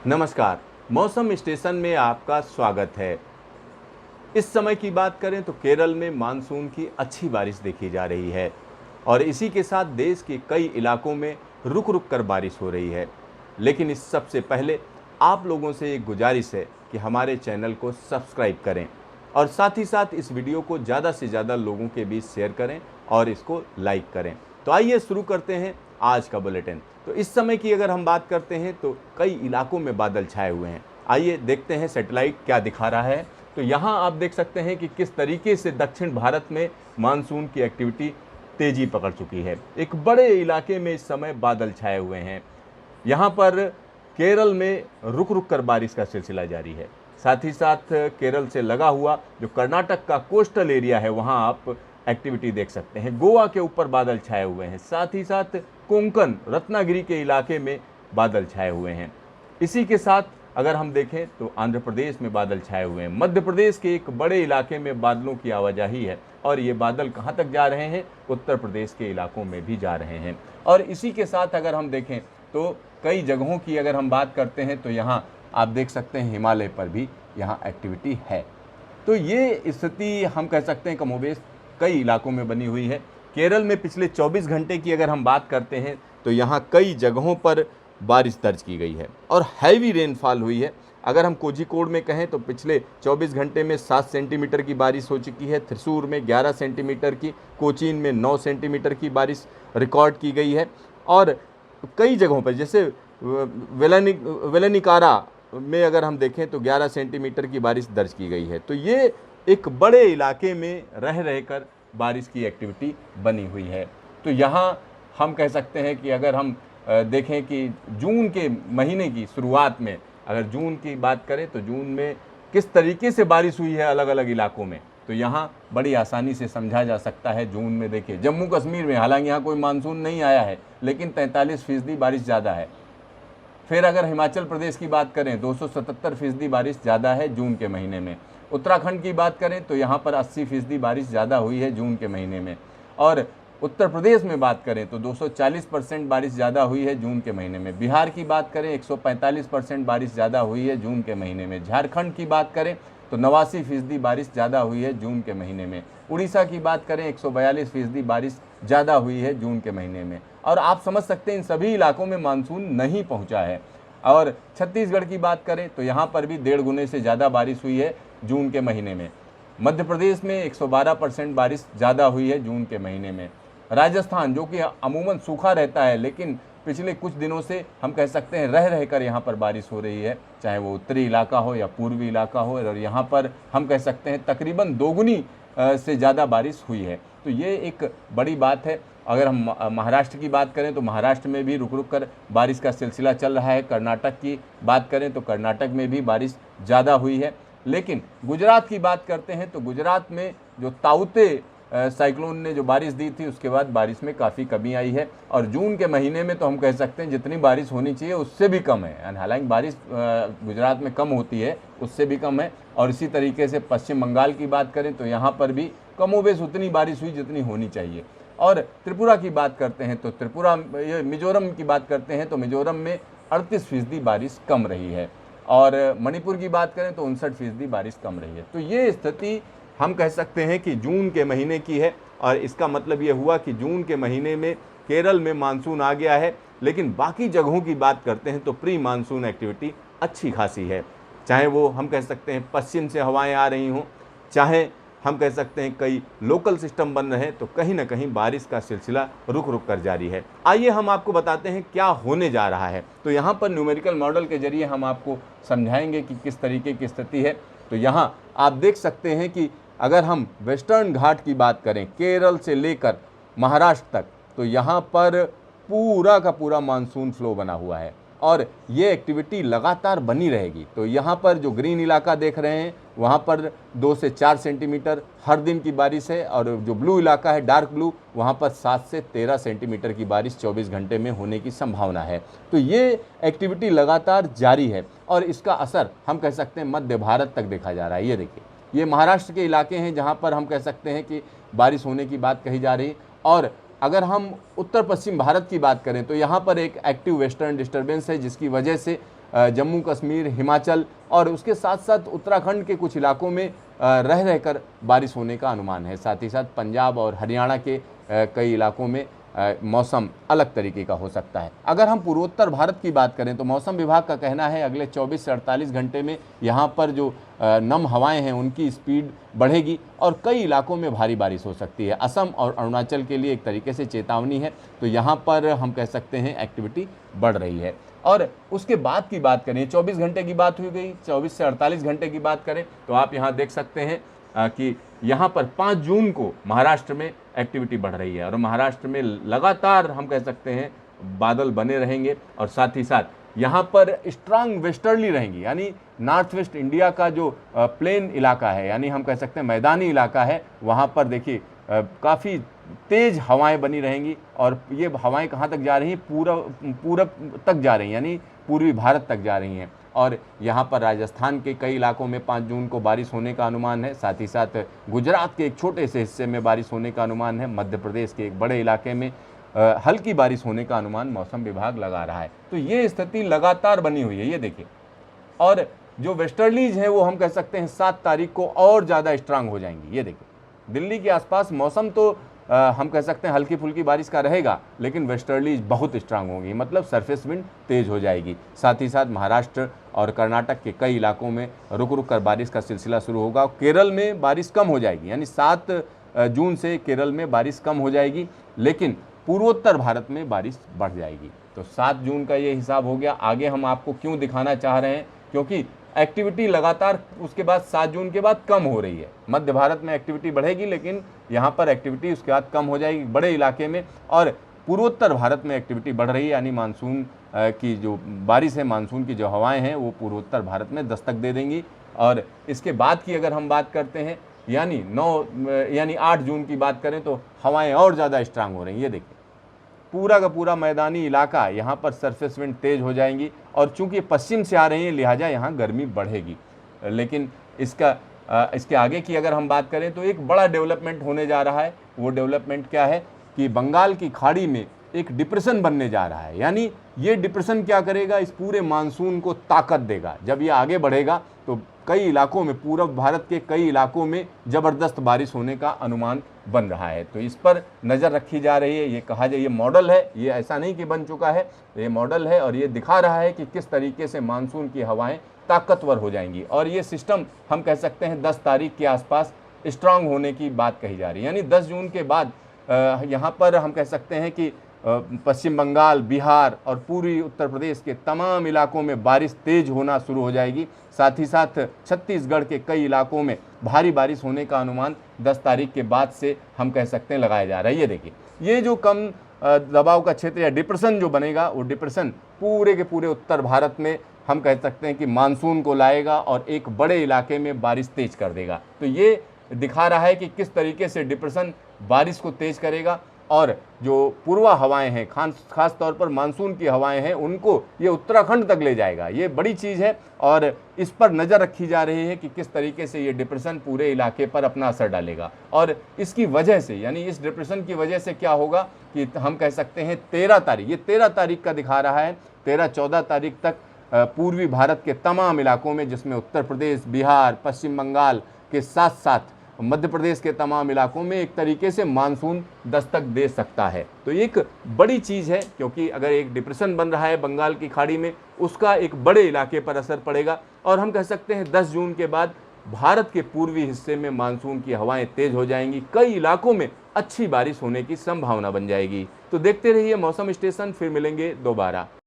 नमस्कार। मौसम स्टेशन में आपका स्वागत है। इस समय की बात करें तो केरल में मानसून की अच्छी बारिश देखी जा रही है और इसी के साथ देश के कई इलाकों में रुक रुक कर बारिश हो रही है। लेकिन इस सबसे पहले आप लोगों से एक गुजारिश है कि हमारे चैनल को सब्सक्राइब करें और साथ ही साथ इस वीडियो को ज़्यादा से ज़्यादा लोगों के बीच शेयर करें और इसको लाइक करें। तो आइए शुरू करते हैं आज का बुलेटिन। तो इस समय की अगर हम बात करते हैं तो कई इलाकों में बादल छाए हुए हैं। आइए देखते हैं सैटेलाइट क्या दिखा रहा है। तो यहाँ आप देख सकते हैं कि किस तरीके से दक्षिण भारत में मानसून की एक्टिविटी तेजी पकड़ चुकी है। एक बड़े इलाके में इस समय बादल छाए हुए हैं। यहाँ पर केरल में रुक रुक कर बारिश का सिलसिला जारी है। साथ ही साथ केरल से लगा हुआ जो कर्नाटक का कोस्टल एरिया है वहाँ आप एक्टिविटी देख सकते हैं। गोवा के ऊपर बादल छाए हुए हैं। साथ ही साथ कोंकण रत्नागिरी के इलाके में बादल छाए हुए हैं। इसी के साथ अगर हम देखें तो आंध्र प्रदेश में बादल छाए हुए हैं। मध्य प्रदेश के एक बड़े इलाके में बादलों की आवाजाही है और ये बादल कहाँ तक जा रहे हैं, उत्तर प्रदेश के इलाकों में भी जा रहे हैं। और इसी के साथ अगर हम देखें तो कई जगहों की अगर हम बात करते हैं तो यहाँ आप देख सकते हैं हिमालय पर भी यहाँ एक्टिविटी है। तो ये स्थिति हम कह सकते हैं कमोबेश कई इलाकों में बनी हुई है। केरल में पिछले 24 घंटे की अगर हम बात करते हैं तो यहाँ कई जगहों पर बारिश दर्ज की गई है और हैवी रेनफॉल हुई है। अगर हम कोझिकोड में कहें तो पिछले 24 घंटे में 7 सेंटीमीटर की बारिश हो चुकी है। थ्रिसूर में 11 सेंटीमीटर की, कोचीन में 9 सेंटीमीटर की बारिश रिकॉर्ड की गई है। और कई जगहों पर जैसे वेलनिकारा में अगर हम देखें तो 11 सेंटीमीटर की बारिश दर्ज की गई है। तो ये एक बड़े इलाके में रह रहकर बारिश की एक्टिविटी बनी हुई है। तो यहाँ हम कह सकते हैं कि अगर हम देखें कि जून के महीने की शुरुआत में अगर जून की बात करें तो जून में किस तरीके से बारिश हुई है अलग अलग इलाकों में, तो यहाँ बड़ी आसानी से समझा जा सकता है। जून में देखिए जम्मू कश्मीर में, हालांकि यहाँ कोई मानसून नहीं आया है, लेकिन 43% बारिश ज़्यादा है। फिर अगर हिमाचल प्रदेश की बात करें 277% बारिश ज़्यादा है जून के महीने में। उत्तराखंड की बात करें तो यहाँ पर 80% बारिश ज़्यादा हुई है जून के महीने में। और उत्तर प्रदेश में बात करें तो 240% बारिश ज़्यादा हुई है जून के महीने में। बिहार की बात करें 145% बारिश ज़्यादा हुई है जून के महीने में। झारखंड की बात करें तो 89% बारिश ज़्यादा हुई है जून के महीने में। उड़ीसा की बात करें 142% बारिश ज़्यादा हुई है जून के महीने में। और आप समझ सकते हैं इन सभी इलाकों में मानसून नहीं पहुंचा है। और छत्तीसगढ़ की बात करें तो यहाँ पर भी 1.5 गुने से ज़्यादा बारिश हुई है जून के महीने में। मध्य प्रदेश में 112% बारिश ज़्यादा हुई है जून के महीने में। राजस्थान जो कि अमूमन सूखा रहता है, लेकिन पिछले कुछ दिनों से हम कह सकते हैं रह रहकर यहाँ पर बारिश हो रही है, चाहे वो उत्तरी इलाका हो या पूर्वी इलाका हो। और यहाँ पर हम कह सकते हैं तकरीबन 2 गुनी से ज़्यादा बारिश हुई है। तो ये एक बड़ी बात है। अगर हम महाराष्ट्र की बात करें तो महाराष्ट्र में भी रुक रुक कर बारिश का सिलसिला चल रहा है। कर्नाटक की बात करें तो कर्नाटक में भी बारिश ज़्यादा हुई है। लेकिन गुजरात की बात करते हैं तो गुजरात में जो ताउते साइक्लोन ने जो बारिश दी थी उसके बाद बारिश में काफ़ी कमी आई है। और जून के महीने में तो हम कह सकते हैं जितनी बारिश होनी चाहिए उससे भी कम है। हालांकि बारिश गुजरात में कम होती है, उससे भी कम है। और इसी तरीके से पश्चिम बंगाल की बात करें तो यहाँ पर भी कमोबेश उतनी बारिश हुई जितनी होनी चाहिए। और त्रिपुरा की बात करते हैं तो त्रिपुरा, मिजोरम की बात करते हैं तो मिजोरम में 38% बारिश कम रही है। और मणिपुर की बात करें तो 59% बारिश कम रही है। तो ये स्थिति हम कह सकते हैं कि जून के महीने की है। और इसका मतलब ये हुआ कि जून के महीने में केरल में मानसून आ गया है। लेकिन बाकी जगहों की बात करते हैं तो प्री मानसून एक्टिविटी अच्छी खासी है। चाहे वो हम कह सकते हैं पश्चिम से हवाएं आ रही हों, चाहे हम कह सकते हैं कई लोकल सिस्टम बन रहे हैं, तो कहीं ना कहीं बारिश का सिलसिला रुक रुक कर जारी है। आइए हम आपको बताते हैं क्या होने जा रहा है। तो यहाँ पर न्यूमेरिकल मॉडल के जरिए हम आपको समझाएंगे कि किस तरीके की स्थिति है। तो यहाँ आप देख सकते हैं कि अगर हम वेस्टर्न घाट की बात करें केरल से लेकर महाराष्ट्र तक, तो यहाँ पर पूरा का पूरा मानसून फ्लो बना हुआ है और ये एक्टिविटी लगातार बनी रहेगी। तो यहाँ पर जो ग्रीन इलाका देख रहे हैं वहाँ पर 2 से 4 सेंटीमीटर हर दिन की बारिश है। और जो ब्लू इलाका है डार्क ब्लू, वहाँ पर 7 से 13 सेंटीमीटर की बारिश 24 घंटे में होने की संभावना है। तो ये एक्टिविटी लगातार जारी है और इसका असर हम कह सकते हैं मध्य भारत तक देखा जा रहा है। ये देखिए, ये महाराष्ट्र के इलाके हैं जहाँ पर हम कह सकते हैं कि बारिश होने की बात कही जा रही है। और अगर हम उत्तर पश्चिम भारत की बात करें तो यहाँ पर एक एक्टिव वेस्टर्न डिस्टर्बेंस है जिसकी वजह से जम्मू कश्मीर, हिमाचल और उसके साथ साथ उत्तराखंड के कुछ इलाकों में रह रहकर बारिश होने का अनुमान है। साथ ही साथ पंजाब और हरियाणा के कई इलाकों में मौसम अलग तरीके का हो सकता है। अगर हम पूर्वोत्तर भारत की बात करें तो मौसम विभाग का कहना है अगले 24 से 48 घंटे में यहाँ पर जो नम हवाएं हैं उनकी स्पीड बढ़ेगी और कई इलाकों में भारी बारिश हो सकती है। असम और अरुणाचल के लिए एक तरीके से चेतावनी है। तो यहाँ पर हम कह सकते हैं एक्टिविटी बढ़ रही है। और उसके बाद की बात करें, 24 घंटे की बात हुई गई, 24 से 48 घंटे की बात करें तो आप यहाँ देख सकते हैं कि यहाँ पर 5 जून को महाराष्ट्र में एक्टिविटी बढ़ रही है और महाराष्ट्र में लगातार हम कह सकते हैं बादल बने रहेंगे और साथ ही साथ यहाँ पर स्ट्रांग वेस्टर्ली रहेंगी, यानी नॉर्थ वेस्ट इंडिया का जो प्लेन इलाका है, यानी हम कह सकते हैं मैदानी इलाका है, वहाँ पर देखिए काफ़ी तेज़ हवाएं बनी रहेंगी और ये हवाएं कहाँ तक जा रही हैं, पूरब तक जा रही हैं, यानी पूर्वी भारत तक जा रही हैं। और यहाँ पर राजस्थान के कई इलाकों में 5 जून को बारिश होने का अनुमान है। साथ ही साथ गुजरात के एक छोटे से हिस्से में बारिश होने का अनुमान है। मध्य प्रदेश के एक बड़े इलाके में हल्की बारिश होने का अनुमान मौसम विभाग लगा रहा है। तो ये स्थिति लगातार बनी हुई है, ये देखिए। और जो वेस्टर्लीज हैं वो हम कह सकते हैं 7 तारीख को और ज़्यादा स्ट्रांग हो जाएंगी। ये देखिए दिल्ली के आसपास मौसम तो हम कह सकते हैं हल्की फुल्की बारिश का रहेगा, लेकिन वेस्टर्लीज बहुत स्ट्रांग होंगी, मतलब सरफेस विंड तेज़ हो जाएगी। साथ ही साथ महाराष्ट्र और कर्नाटक के कई इलाकों में रुक रुक कर बारिश का सिलसिला शुरू होगा। केरल में बारिश कम हो जाएगी, यानी 7 जून से केरल में बारिश कम हो जाएगी, लेकिन पूर्वोत्तर भारत में बारिश बढ़ जाएगी। तो 7 जून का ये हिसाब हो गया। आगे हम आपको क्यों दिखाना चाह रहे हैं, क्योंकि एक्टिविटी लगातार उसके बाद 7 जून के बाद कम हो रही है। मध्य भारत में एक्टिविटी बढ़ेगी, लेकिन यहाँ पर एक्टिविटी उसके बाद कम हो जाएगी बड़े इलाके में, और पूर्वोत्तर भारत में एक्टिविटी बढ़ रही है, यानी मानसून की जो बारिश है, मानसून की जो हवाएं हैं वो पूर्वोत्तर भारत में दस्तक दे देंगी। और इसके बाद की अगर हम बात करते हैं, यानी 8 जून की बात करें तो हवाएं और ज़्यादा स्ट्रांग हो रही हैं। ये देखिए पूरा का पूरा मैदानी इलाका, यहाँ पर सरफेस विंड तेज़ हो जाएंगी और चूंकि पश्चिम से आ रही हैं लिहाजा यहाँ गर्मी बढ़ेगी। लेकिन इसके आगे की अगर हम बात करें तो एक बड़ा डेवलपमेंट होने जा रहा है। वो डेवलपमेंट क्या है कि बंगाल की खाड़ी में एक डिप्रेशन बनने जा रहा है, यानी ये डिप्रेशन क्या करेगा, इस पूरे मानसून को ताकत देगा। जब ये आगे बढ़ेगा तो कई इलाकों में, पूर्व भारत के कई इलाकों में ज़बरदस्त बारिश होने का अनुमान बन रहा है। तो इस पर नज़र रखी जा रही है। ये कहा जाए ये मॉडल है, ये ऐसा नहीं कि बन चुका है, ये मॉडल है और ये दिखा रहा है कि किस तरीके से मानसून की हवाएं ताकतवर हो जाएंगी। और ये सिस्टम हम कह सकते हैं 10 तारीख के आसपास स्ट्रांग होने की बात कही जा रही है, यानी 10 जून के बाद यहाँ पर हम कह सकते हैं कि पश्चिम बंगाल, बिहार और पूर्वी उत्तर प्रदेश के तमाम इलाकों में बारिश तेज होना शुरू हो जाएगी। साथ ही साथ छत्तीसगढ़ के कई इलाकों में भारी बारिश होने का अनुमान 10 तारीख के बाद से हम कह सकते हैं लगाया जा रहा है। ये देखिए, ये जो कम दबाव का क्षेत्र या डिप्रेशन जो बनेगा, वो डिप्रेशन पूरे के पूरे उत्तर भारत में हम कह सकते हैं कि मानसून को लाएगा और एक बड़े इलाके में बारिश तेज कर देगा। तो ये दिखा रहा है कि किस तरीके से डिप्रेशन बारिश को तेज करेगा और जो पूर्वा हवाएं हैं, खास तौर पर मानसून की हवाएं हैं, उनको ये उत्तराखंड तक ले जाएगा। ये बड़ी चीज़ है और इस पर नज़र रखी जा रही है कि किस तरीके से ये डिप्रेशन पूरे इलाके पर अपना असर डालेगा। और इसकी वजह से, यानी इस डिप्रेशन की वजह से क्या होगा कि हम कह सकते हैं 13 तारीख, ये 13 तारीख का दिखा रहा है, 13-14 तारीख तक पूर्वी भारत के तमाम इलाकों में, जिसमें उत्तर प्रदेश, बिहार, पश्चिम बंगाल के साथ साथ मध्य प्रदेश के तमाम इलाकों में एक तरीके से मानसून दस्तक दे सकता है। तो एक बड़ी चीज़ है, क्योंकि अगर एक डिप्रेशन बन रहा है बंगाल की खाड़ी में, उसका एक बड़े इलाके पर असर पड़ेगा। और हम कह सकते हैं 10 जून के बाद भारत के पूर्वी हिस्से में मानसून की हवाएं तेज हो जाएंगी, कई इलाकों में अच्छी बारिश होने की संभावना बन जाएगी। तो देखते रहिए मौसम स्टेशन, फिर मिलेंगे दोबारा।